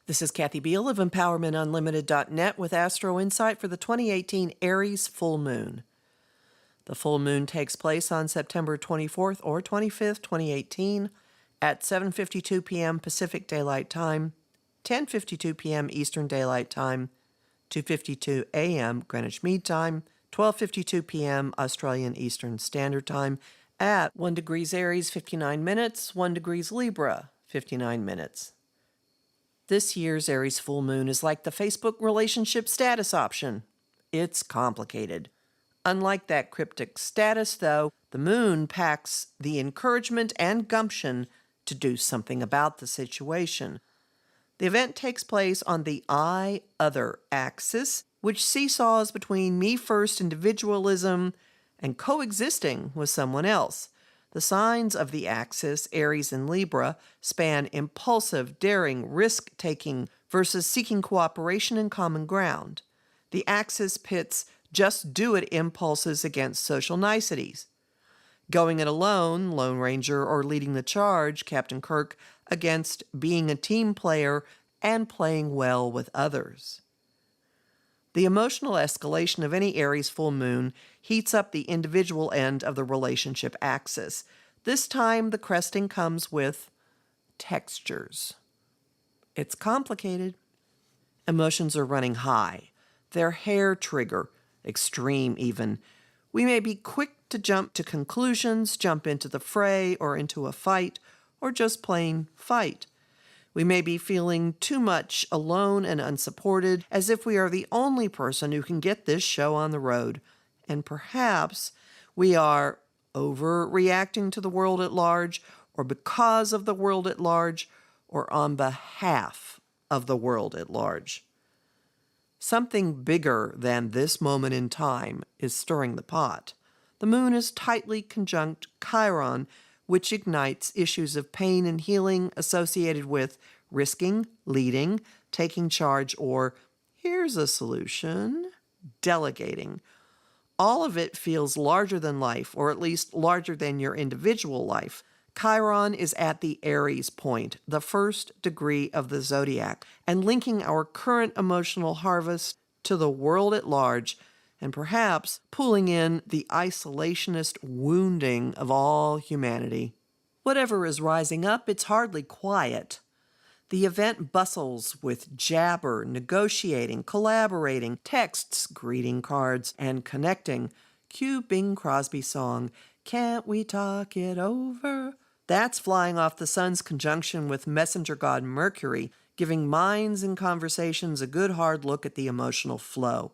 This is Kathy Biehl of Empowermentunlimited.net with Astro-Insight for the 2018 Aries Full Moon. The full moon takes place on September 24th or 25th, 2018 at 7:52 p.m. Pacific Daylight Time, 10:52 p.m. Eastern Daylight Time, 2:52 a.m. Greenwich Mean Time, 12:52 p.m. Australian Eastern Standard Time at 1 degrees Aries, 59 minutes, 1 degrees Libra, 59 minutes. This year's Aries full moon is like the Facebook relationship status option. It's complicated. Unlike that cryptic status, though, the moon packs the encouragement and gumption to do something about the situation. The event takes place on the I-Other axis, which seesaws between me-first individualism and coexisting with someone else. The signs of the axis, Aries and Libra, span impulsive, daring, risk-taking versus seeking cooperation and common ground. The axis pits just-do-it impulses against social niceties. Going it alone, Lone Ranger, or leading the charge, Captain Kirk, against being a team player and playing well with others. The emotional escalation of any Aries full moon heats up the individual end of the relationship axis. This time, the cresting comes with textures. It's complicated. Emotions are running high. They're hair trigger, extreme even. We may be quick to jump to conclusions, jump into the fray or into a fight, or just plain fight. We may be feeling too much alone and unsupported, as if we are the only person who can get this show on the road. And perhaps we are overreacting to the world at large, or because of the world at large, or on behalf of the world at large. Something bigger than this moment in time is stirring the pot. The moon is tightly conjunct Chiron, which ignites issues of pain and healing associated with risking, leading, taking charge, or, here's a solution, delegating. All of it feels larger than life, or at least larger than your individual life. Chiron is at the Aries point, the first degree of the zodiac, and linking our current emotional harvest to the world at large, and perhaps pulling in the isolationist wounding of all humanity. Whatever is rising up, it's hardly quiet. The event bustles with jabber, negotiating, collaborating, texts, greeting cards, and connecting. Cue Bing Crosby song, "Can't We Talk It Over?" That's flying off the sun's conjunction with messenger god Mercury, giving minds and conversations a good hard look at the emotional flow.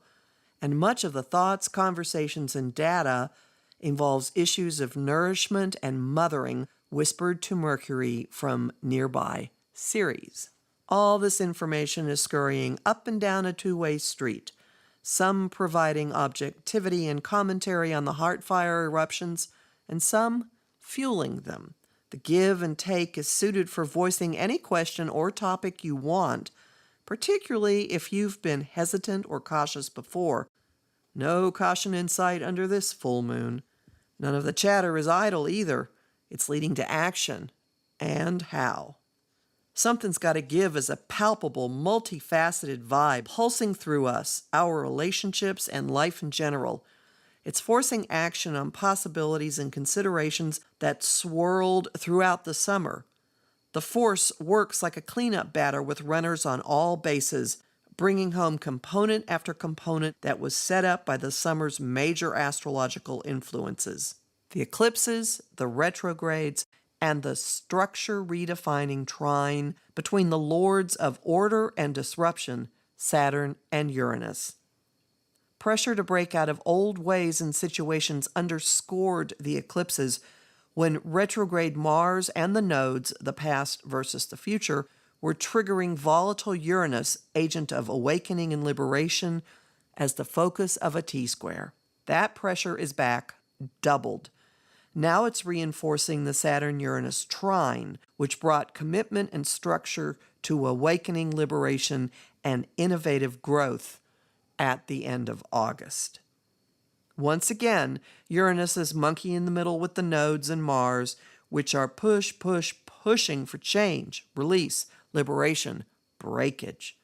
And much of the thoughts, conversations, and data involves issues of nourishment and mothering whispered to Mercury from nearby Ceres. All this information is scurrying up and down a two-way street, some providing objectivity and commentary on the heart fire eruptions, and some fueling them. The give and take is suited for voicing any question or topic you want, particularly if you've been hesitant or cautious before. No caution in sight under this full moon. None of the chatter is idle either. It's leading to action. And how? Something's got to give is a palpable, multifaceted vibe pulsing through us, our relationships, and life in general. It's forcing action on possibilities and considerations that swirled throughout the summer. The force works like a cleanup batter with runners on all bases, bringing home component after component that was set up by the summer's major astrological influences. The eclipses, the retrogrades, and the structure-redefining trine between the lords of order and disruption, Saturn and Uranus. Pressure to break out of old ways and situations underscored the eclipses when retrograde Mars and the nodes, the past versus the future, were triggering volatile Uranus, agent of awakening and liberation, as the focus of a T-square. That pressure is back, doubled. Now it's reinforcing the Saturn-Uranus trine, which brought commitment and structure to awakening, liberation, and innovative growth at the end of August. Once again, Uranus is monkey in the middle with the nodes and Mars, which are pushing for change, release, liberation, breakage.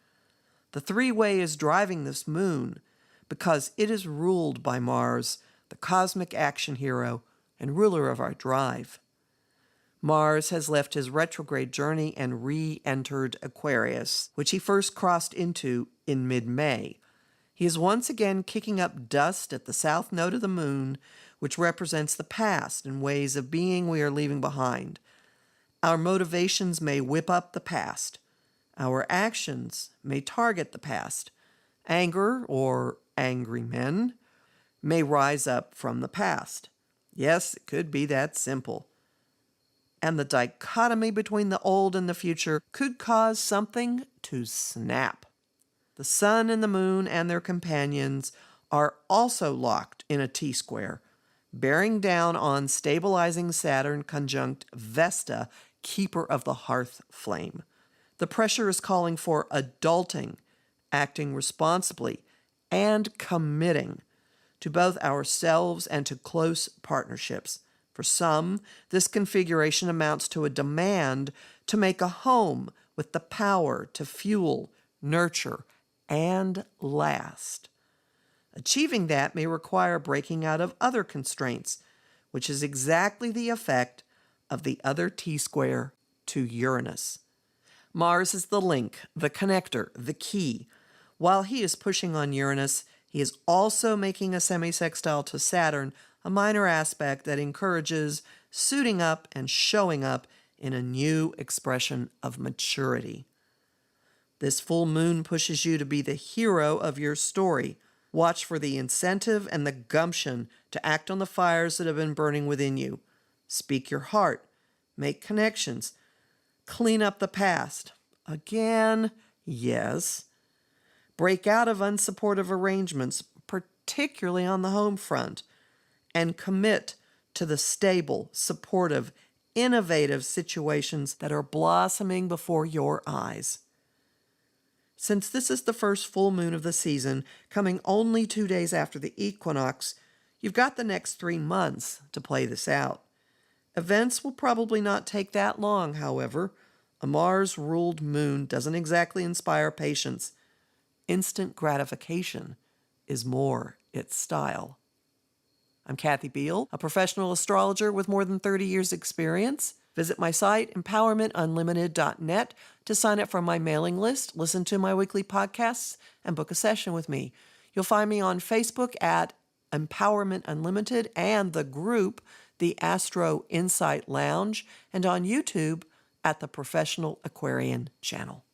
The three-way is driving this moon because it is ruled by Mars, the cosmic action hero and ruler of our drive. Mars has left his retrograde journey and re-entered Aquarius, which he first crossed into in mid-May. He is once again kicking up dust at the south node of the moon, which represents the past and ways of being we are leaving behind. Our motivations may whip up the past. Our actions may target the past. Anger, or angry men, may rise up from the past. Yes, it could be that simple. And the dichotomy between the old and the future could cause something to snap. The sun and the moon and their companions are also locked in a T-square, bearing down on stabilizing Saturn conjunct Vesta, keeper of the hearth flame. The pressure is calling for adulting, acting responsibly, and committing to both ourselves and to close partnerships. For some, this configuration amounts to a demand to make a home with the power to fuel, nurture, and last. Achieving that may require breaking out of other constraints, which is exactly the effect of the other T-square to Uranus. Mars is the link, the connector, the key. While he is pushing on Uranus, he is also making a semi-sextile to Saturn, a minor aspect that encourages suiting up and showing up in a new expression of maturity. This full moon pushes you to be the hero of your story. Watch for the incentive and the gumption to act on the fires that have been burning within you. Speak your heart. Make connections. Clean up the past. Again, yes. Break out of unsupportive arrangements, particularly on the home front, and commit to the stable, supportive, innovative situations that are blossoming before your eyes. Since this is the first full moon of the season, coming only 2 days after the equinox, you've got the next 3 months to play this out. Events will probably not take that long, however. A Mars-ruled moon doesn't exactly inspire patience. Instant gratification is more its style. I'm Kathy Biehl, a professional astrologer with more than 30 years' experience. Visit my site, Empowermentunlimited.net, to sign up for my mailing list, listen to my weekly podcasts, and book a session with me. You'll find me on Facebook at Empowerment Unlimited and the group, the Astro-Insight Lounge, and on YouTube at the Professional Aquarian channel.